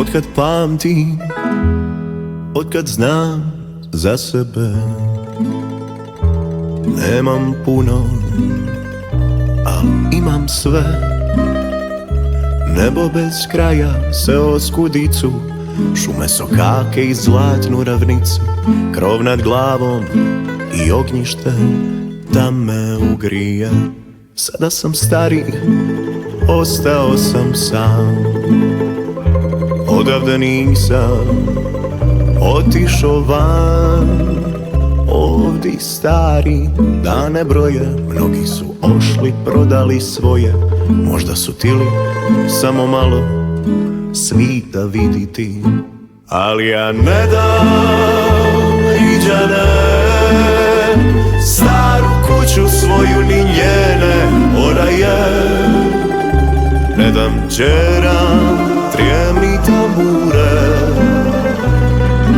Otkad pamtim, otkad znam za sebe. Nemam puno, al imam sve. Nebo bez kraja, seo skudicu, šume sokake i zlatnu ravnicu, krov nad glavom i ognjište da me ugrije. Sada sam stari, ostao sam sam. Odavde nisam otišao van. Ovdje stari dane broje, mnogi su ošli, prodali svoje. Možda su tili samo malo svita viditi, ali ja ne dam riđane, staru kuću svoju ni njene oraje. Ne dam džeram, trijem ni tambure,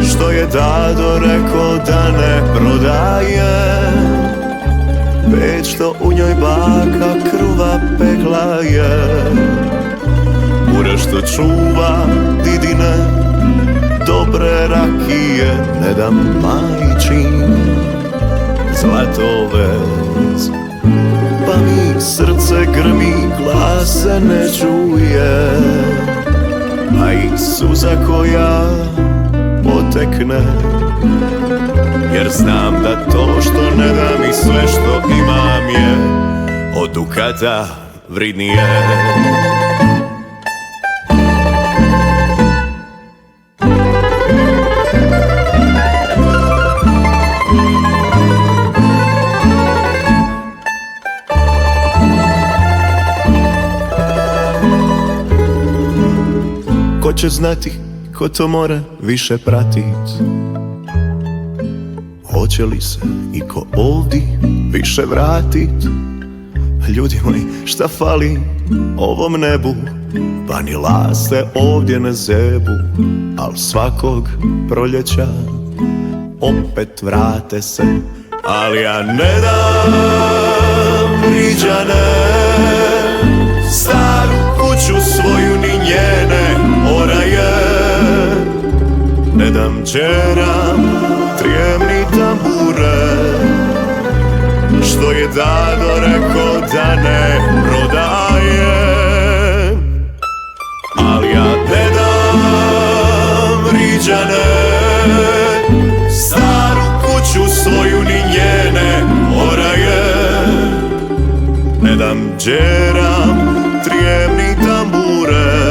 što je dado rekao da ne prodaje. Već što u njoj baka kruva pekla je, ure što čuva didine dobre rakije. Ne dam majčin zlatovez, pa mi srce grmi, glas se ne čuje, a i suza koja potekne, jer znam da to što ne dam i sve što imam je od dukata vridnije. Ko će znati, ko to mora više pratit? Hoće li se i ko ovdje više vratit? Ljudi moji, šta fali ovom nebu? Pa ni laste ovdje na zebu, al svakog proljeća opet vrate se. Ali ja ne dam riđane, staru kuću svoju ni njene oraje. Ne dam džeram, trijem ni tambure, što je dado rekao da ne prodaje. Ali ja ne dam riđane, staru kuću svoju ni njene oraje. Ne dam džeram, trijem ni tambure,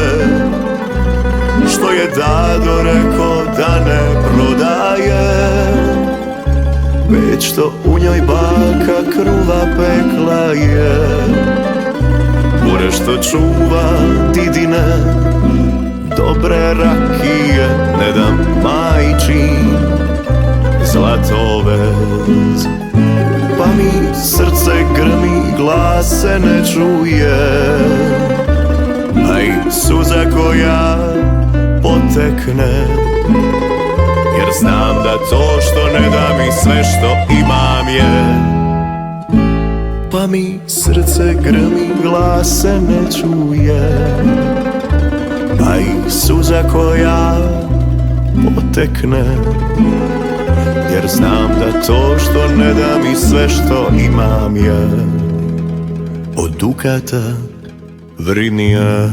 što je dado rekao da ne prodaje. Već što u njoj baka kruva pekla je, ure što čuva didine dobre rakije. Ne dam majčin zlatovez, pa mi srce grmi, glas se ne čuje, a i suza koja potekne, jer znam da to što ne dam i sve što imam je. Pa mi srce grmi, glas se ne čuje, a i suza koja potekne, jer znam da to što ne dam i sve što imam je od dukata vridnije.